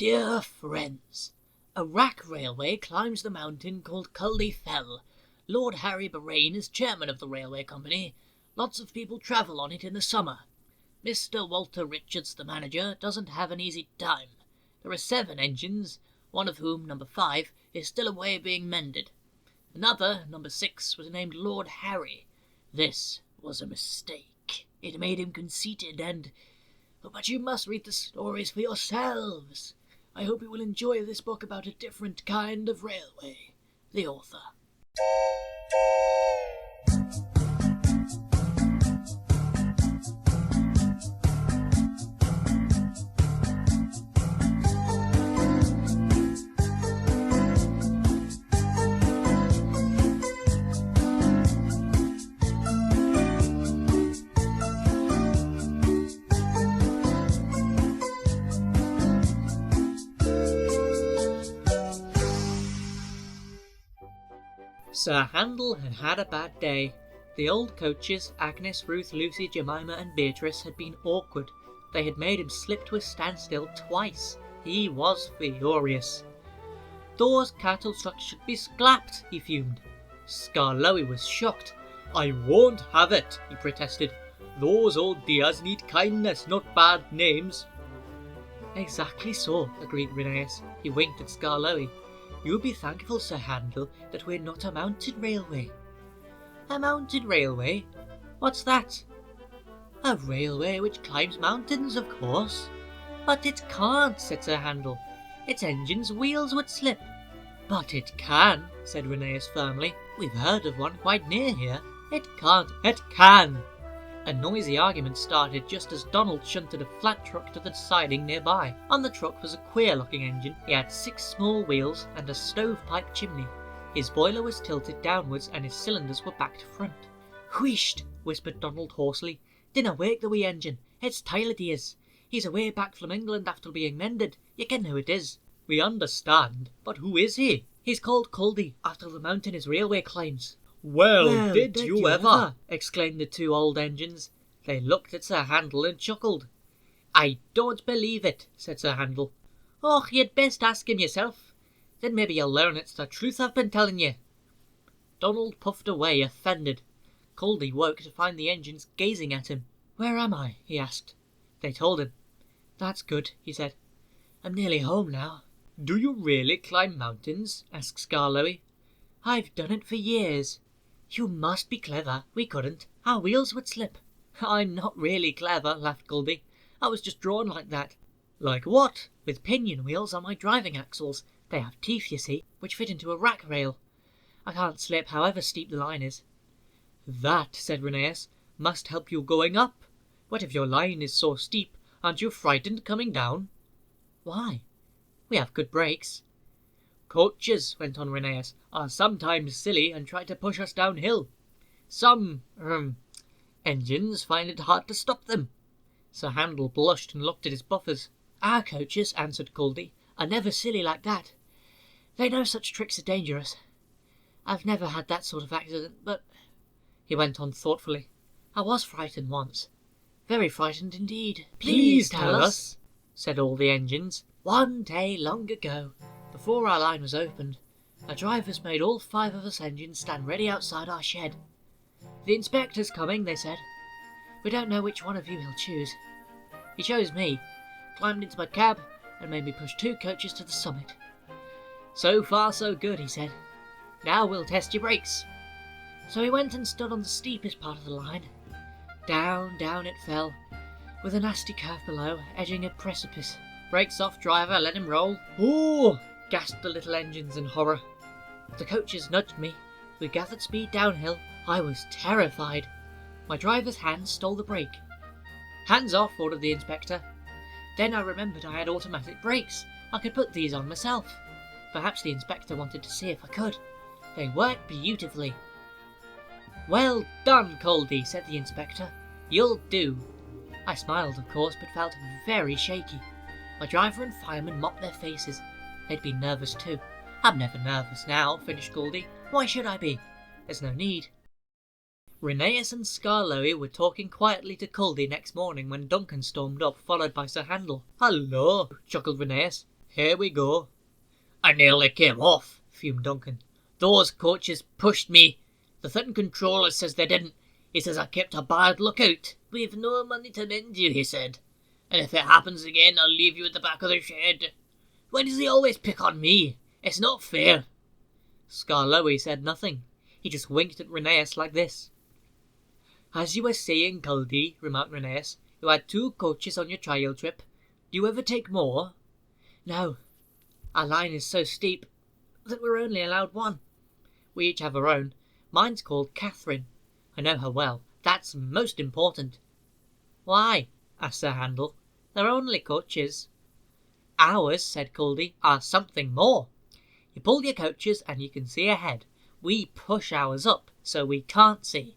Dear friends, a rack railway climbs the mountain called Cully Fell. Lord Harry Boraine is chairman of the railway company. Lots of people travel on it in the summer. Mr. Walter Richards, the manager, doesn't have an easy time. There are 7 engines, one of whom, number 5, is still away being mended. Another, number 6, was named Lord Harry. This was a mistake. It made him conceited and... Oh, but you must read the stories for yourselves. I hope you will enjoy this book about a different kind of railway. The author. Sir Handel had had a bad day. The old coaches, Agnes, Ruth, Lucy, Jemima and Beatrice, had been awkward. They had made him slip to a standstill twice. He was furious. "Those cattle trucks should be scrapped," he fumed. Skarloey was shocked. "I won't have it," he protested. "Those old dears need kindness, not bad names." "Exactly so," agreed Rheneas. He winked at Skarloey. "You'll be thankful, Sir Handel, that we're not a mounted railway." "A mounted railway? What's that?" "A railway which climbs mountains, of course." "But it can't," said Sir Handel. "Its engine's wheels would slip." "But it can," said Rheneas firmly. "We've heard of one quite near here." "It can't." "It can." A noisy argument started just as Donald shunted a flat truck to the siding nearby. On the truck was a queer-looking engine. He had 6 small wheels and a stovepipe chimney. His boiler was tilted downwards and his cylinders were back to front. "Wheesht!" whispered Donald hoarsely. "Dinna wake the wee engine. It's Tyler dears. He's away back from England after being mended. You ken who it is." "We understand, but who is he?" "He's called Culdee, after the mountain his railway climbs." Well, did you ever!" exclaimed the 2 old engines. They looked at Sir Handel and chuckled. "I don't believe it," said Sir Handel. "Och, you'd best ask him yourself. Then maybe you'll learn it's the truth I've been telling you." Donald puffed away, offended. Culdee woke to find the engines gazing at him. "Where am I?" he asked. They told him. "That's good," he said. "I'm nearly home now." "Do you really climb mountains?" asked Skarloey. "I've done it for years." "You must be clever. We couldn't. Our wheels would slip." "I'm not really clever," laughed Culdee. "I was just drawn like that." "Like what?" "With pinion wheels on my driving axles. They have teeth, you see, which fit into a rack rail. I can't slip however steep the line is." "That," said Rheneas, "must help you going up. What if your line is so steep? Aren't you frightened coming down?" "Why? We have good brakes." "Coaches," went on Rheneas, "are sometimes silly and try to push us downhill. Some engines find it hard to stop them." Sir Handel blushed and looked at his buffers. "Our coaches," answered Culdee, "are never silly like that. They know such tricks are dangerous. I've never had that sort of accident, but," he went on thoughtfully, "I was frightened once. Very frightened indeed." "Please tell us," said all the engines. "One day long ago, before our line was opened, our drivers made all 5 of us engines stand ready outside our shed. 'The inspector's coming,' they said. 'We don't know which one of you he'll choose.' He chose me, climbed into my cab, and made me push 2 coaches to the summit. 'So far so good,' he said. 'Now we'll test your brakes.' So he went and stood on the steepest part of the line. Down, down it fell, with a nasty curve below, edging a precipice. 'Brakes off, driver, let him roll.' 'Ooh!' gasped the little engines in horror. The coaches nudged me. We gathered speed downhill. I was terrified. My driver's hand stole the brake. 'Hands off,' ordered the inspector. Then I remembered I had automatic brakes. I could put these on myself. Perhaps the inspector wanted to see if I could. They worked beautifully. 'Well done, Culdee,' said the inspector. 'You'll do.' I smiled, of course, but felt very shaky. My driver and fireman mopped their faces. They'd been nervous too. I'm never nervous now, finished Culdee. Why should I be? There's no need. Rheneas and Skarloey were talking quietly to Culdee next morning when Duncan stormed up, followed by Sir Handel. "Hullo!" chuckled Rheneas. Here we go. I nearly came off, fumed Duncan. Those coaches pushed me. The third controller says they didn't. He says I kept a bad lookout. We've no money to mend you, he said. And if it happens again, I'll leave you at the back of the shed. Why does he always pick on me? It's not fair. Skarloey said nothing. He just winked at Rheneas like this. As you were saying, Kuldee, remarked Rheneas, you had 2 coaches on your trial trip. Do you ever take more? No. Our line is so steep that we're only allowed 1. We each have our own. Mine's called Catherine. I know her well. That's most important. Why? Asked Sir Handel. They're only coaches. Ours, said Kuldee, are something more. You pull your coaches and you can see ahead. We push ours up, so we can't see.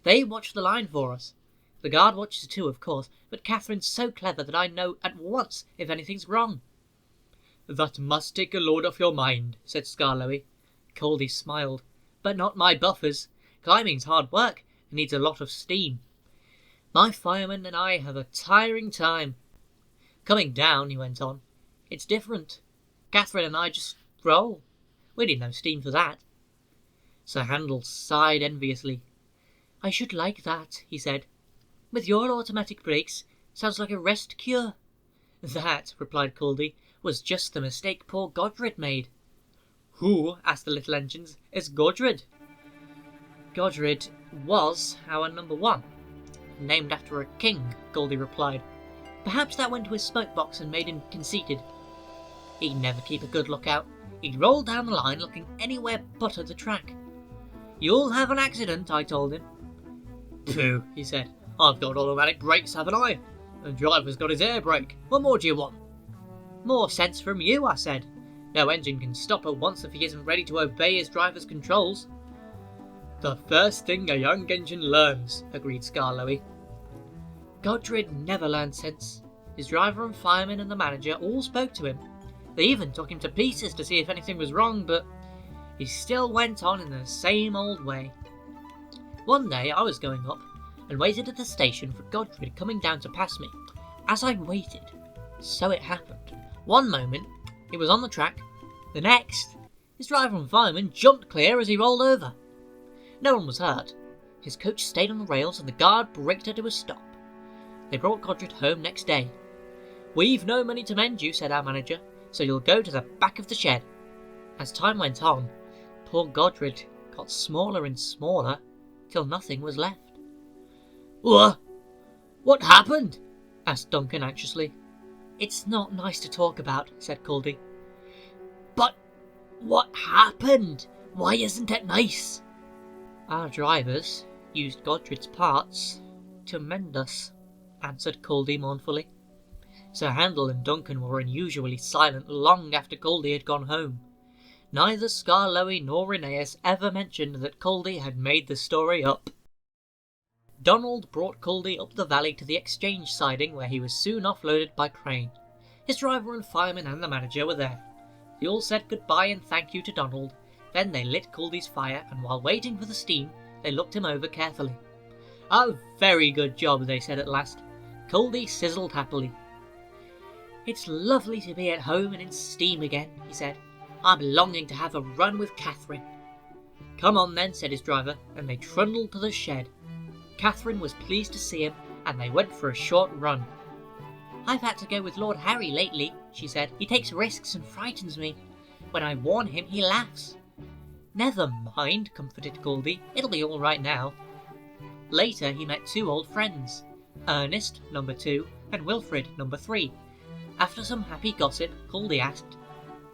They watch the line for us. The guard watches too, of course, but Catherine's so clever that I know at once if anything's wrong. That must take a load off your mind, said Skarloey. Kuldee smiled. But not my buffers. Climbing's hard work and needs a lot of steam. My firemen and I have a tiring time. Coming down, he went on, it's different. Catherine and I just roll. We need no steam for that. Sir Handel sighed enviously. I should like that, he said. With your automatic brakes, sounds like a rest cure. That, replied Kuldee, was just the mistake poor Godred made. Who, asked the little engines, is Godred? Godred was our number 1. Named after a king, Kuldee replied. Perhaps that went to his smoke box and made him conceited. He'd never keep a good lookout. He'd roll down the line looking anywhere but at the track. You'll have an accident, I told him. Pooh, he said. I've got automatic brakes, haven't I? The driver's got his air brake. What more do you want? More sense from you, I said. No engine can stop at once if he isn't ready to obey his driver's controls. The first thing a young engine learns, agreed Skarloey. Godred never learned sense. His driver and fireman and the manager all spoke to him. They even took him to pieces to see if anything was wrong, but he still went on in the same old way. One day I was going up and waited at the station for Godred coming down to pass me. As I waited, so it happened. One moment, he was on the track. The next, his driver and fireman jumped clear as he rolled over. No one was hurt. His coach stayed on the rails and the guard braked her to a stop. They brought Godred home next day. We've no money to mend you, said our manager, so you'll go to the back of the shed. As time went on, poor Godred got smaller and smaller, till nothing was left. What happened? Asked Duncan anxiously. It's not nice to talk about, said Kuldee. But what happened? Why isn't it nice? Our drivers used Godred's parts to mend us, answered Kuldee mournfully. Sir Handel and Duncan were unusually silent long after Kuldee had gone home. Neither Skarloey nor Rheneas ever mentioned that Kuldee had made the story up. Donald brought Kuldee up the valley to the exchange siding, where he was soon offloaded by crane. His driver and fireman and the manager were there. They all said goodbye and thank you to Donald. Then they lit Kuldee's fire, and while waiting for the steam, they looked him over carefully. A very good job, they said at last. Kuldee sizzled happily. It's lovely to be at home and in steam again, he said. I'm longing to have a run with Catherine. Come on then, said his driver, and they trundled to the shed. Catherine was pleased to see him, and they went for a short run. I've had to go with Lord Harry lately, she said. He takes risks and frightens me. When I warn him, he laughs. Never mind, comforted Kuldee. It'll be all right now. Later he met 2 old friends, Ernest, number 2, and Wilfred, number 3. After some happy gossip, Kuldee asked,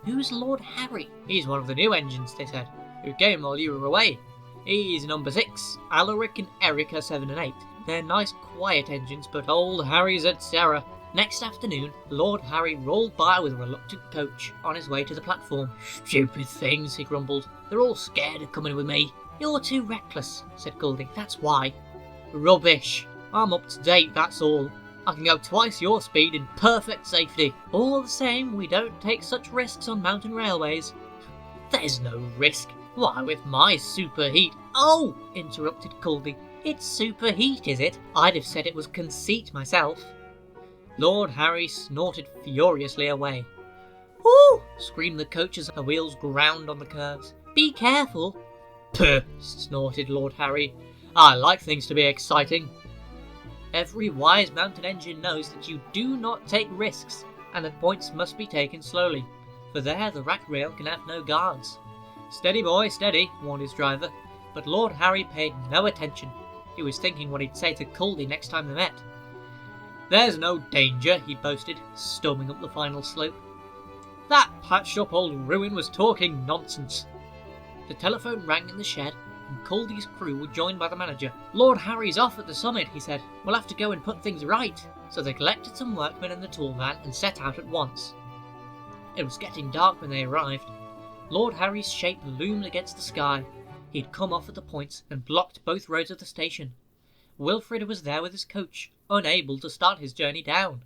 Who's Lord Harry? He's one of the new engines, they said, who came while you were away. He's number 6. Alaric and Eric are 7 and 8. They're nice, quiet engines, but old Harry's at Sarah. Next afternoon, Lord Harry rolled by with a reluctant coach on his way to the platform. Stupid things, he grumbled. They're all scared of coming with me. You're too reckless, said Kuldee. That's why. Rubbish. I'm up to date, that's all. I can go twice your speed in perfect safety. All the same, we don't take such risks on mountain railways. There's no risk. Why, with my superheat... Oh, interrupted Kuldee. It's superheat, is it? I'd have said it was conceit myself. Lord Harry snorted furiously away. screamed the coach as her wheels ground on the curves. Be careful. Puh, snorted Lord Harry. I like things to be exciting. Every wise mountain engine knows that you do not take risks, and that points must be taken slowly, for there the rack rail can have no guards. Steady, boy, steady, warned his driver, but Lord Harry paid no attention. He was thinking what he'd say to Culdee next time they met. There's no danger, he boasted, storming up the final slope. That patched-up old ruin was talking nonsense. The telephone rang in the shed, and Culdee's crew were joined by the manager. Lord Harry's off at the summit, he said. We'll have to go and put things right. So they collected some workmen in the tool van and set out at once. It was getting dark when they arrived. Lord Harry's shape loomed against the sky. He'd come off at the points and blocked both roads of the station. Wilfrid was there with his coach, unable to start his journey down.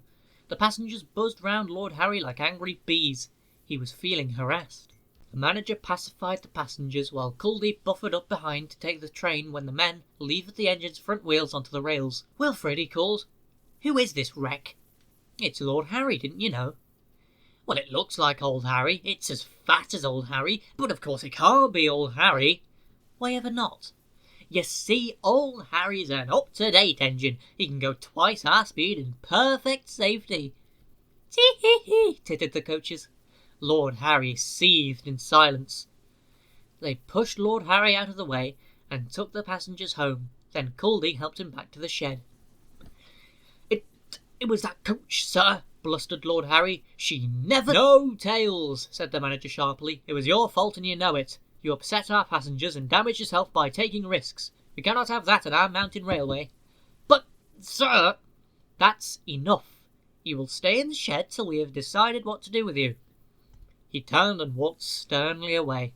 The passengers buzzed round Lord Harry like angry bees. He was feeling harassed. The manager pacified the passengers while Culdee buffered up behind to take the train when the men levered the engine's front wheels onto the rails. Wilfrid, he called. Who is this wreck? It's Lord Harry, didn't you know? Well, it looks like old Harry. It's as fat as old Harry, but of course it can't be old Harry. Why ever not? You see, old Harry's an up-to-date engine. He can go twice our speed in perfect safety. Tee-hee-hee, tittered the coaches. Lord Harry seethed in silence. They pushed Lord Harry out of the way and took the passengers home. Then Culdee helped him back to the shed. It was that coach, sir, blustered Lord Harry. She never... No tales, said the manager sharply. It was your fault and you know it. You upset our passengers and damaged yourself by taking risks. We cannot have that at our mountain railway. But, sir... That's enough. You will stay in the shed till we have decided what to do with you. He turned and walked sternly away.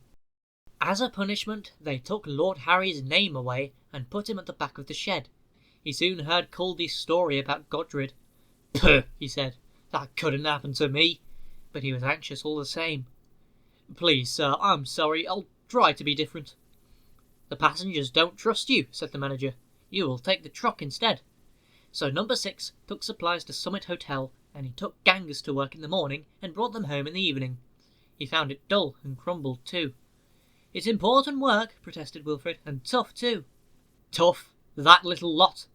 As a punishment, they took Lord Harry's name away and put him at the back of the shed. He soon heard Culdee's story about Godred. Puh, he said, that couldn't happen to me. But he was anxious all the same. Please, sir, I'm sorry, I'll try to be different. The passengers don't trust you, said the manager. You will take the truck instead. So number 6 took supplies to Summit Hotel, and he took gangers to work in the morning and brought them home in the evening. He found it dull and crumbled too. It's important work, protested Wilfrid, and tough too. Tough? That little lot?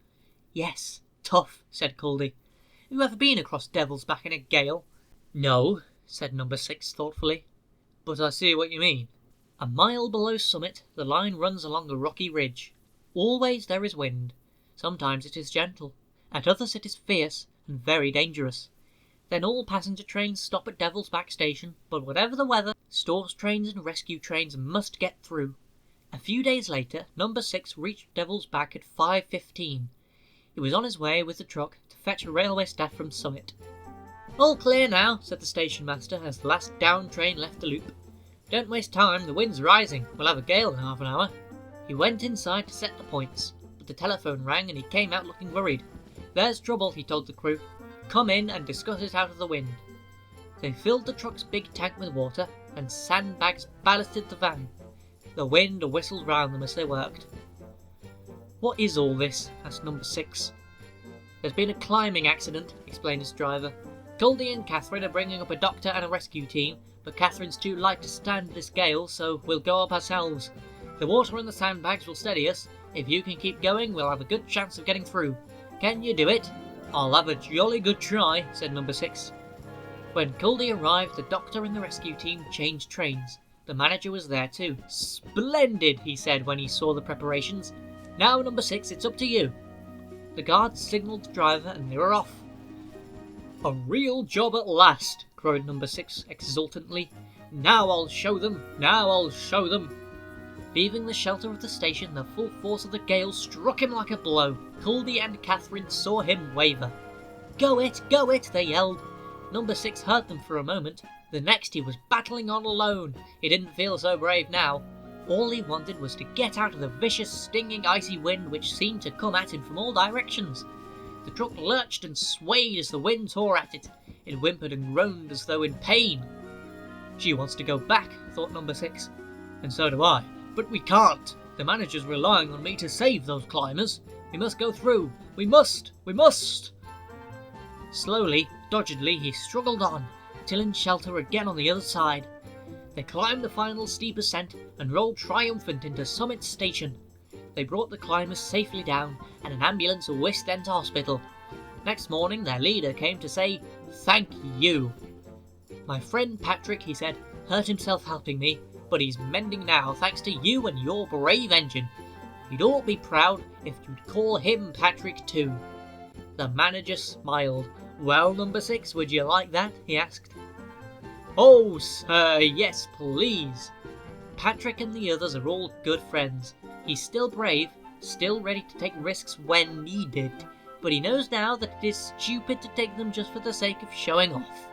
Yes, tough, said Culdee. Have you ever been across Devil's Back in a gale? No, said number 6 thoughtfully, but I see what you mean. A mile below Summit, the line runs along a rocky ridge. Always there is wind. Sometimes it is gentle. At others it is fierce and very dangerous. Then all passenger trains stop at Devil's Back station, but whatever the weather, stores trains and rescue trains must get through. A few days later, number 6 reached Devil's Back at 5:15. He was on his way with the truck to fetch railway staff from Summit. All clear now, said the station master as the last down train left the loop. Don't waste time, the wind's rising. We'll have a gale in half an hour. He went inside to set the points, but the telephone rang and he came out looking worried. There's trouble, he told the crew. Come in and discuss it out of the wind. They filled the truck's big tank with water, and sandbags ballasted the van. The wind whistled round them as they worked. What is all this? Asked number 6. There's been a climbing accident, explained his driver. Culdee and Catherine are bringing up a doctor and a rescue team, but Catherine's too light to stand this gale, so we'll go up ourselves. The water and the sandbags will steady us. If you can keep going, we'll have a good chance of getting through. Can you do it? I'll have a jolly good try, said number 6. When Culdee arrived, the doctor and the rescue team changed trains. The manager was there too. Splendid, he said when he saw the preparations. Now, number 6, it's up to you. The guards signalled the driver and they were off. A real job at last, crowed number 6 exultantly. Now I'll show them, now I'll show them. Leaving the shelter of the station, the full force of the gale struck him like a blow. Culdee and Catherine saw him waver. Go it, they yelled. Number 6 heard them for a moment. The next he was battling on alone. He didn't feel so brave now. All he wanted was to get out of the vicious, stinging, icy wind which seemed to come at him from all directions. The truck lurched and swayed as the wind tore at it. It whimpered and groaned as though in pain. She wants to go back, thought number 6. And so do I. But we can't. The manager's relying on me to save those climbers. We must go through. We must! Slowly, doggedly, he struggled on. till in shelter again on the other side. They climbed the final steep ascent and rolled triumphant into Summit Station. They brought the climbers safely down, and an ambulance whisked them to hospital. Next morning their leader came to say, "Thank you. My friend Patrick," he said, "hurt himself helping me, but he's mending now thanks to you and your brave engine. You'd all be proud if you'd call him Patrick too." The manager smiled. "Well, number 6, would you like that?" he asked. "Oh, sir, yes, please." Patrick and the others are all good friends. He's still brave, still ready to take risks when needed, but he knows now that it is stupid to take them just for the sake of showing off.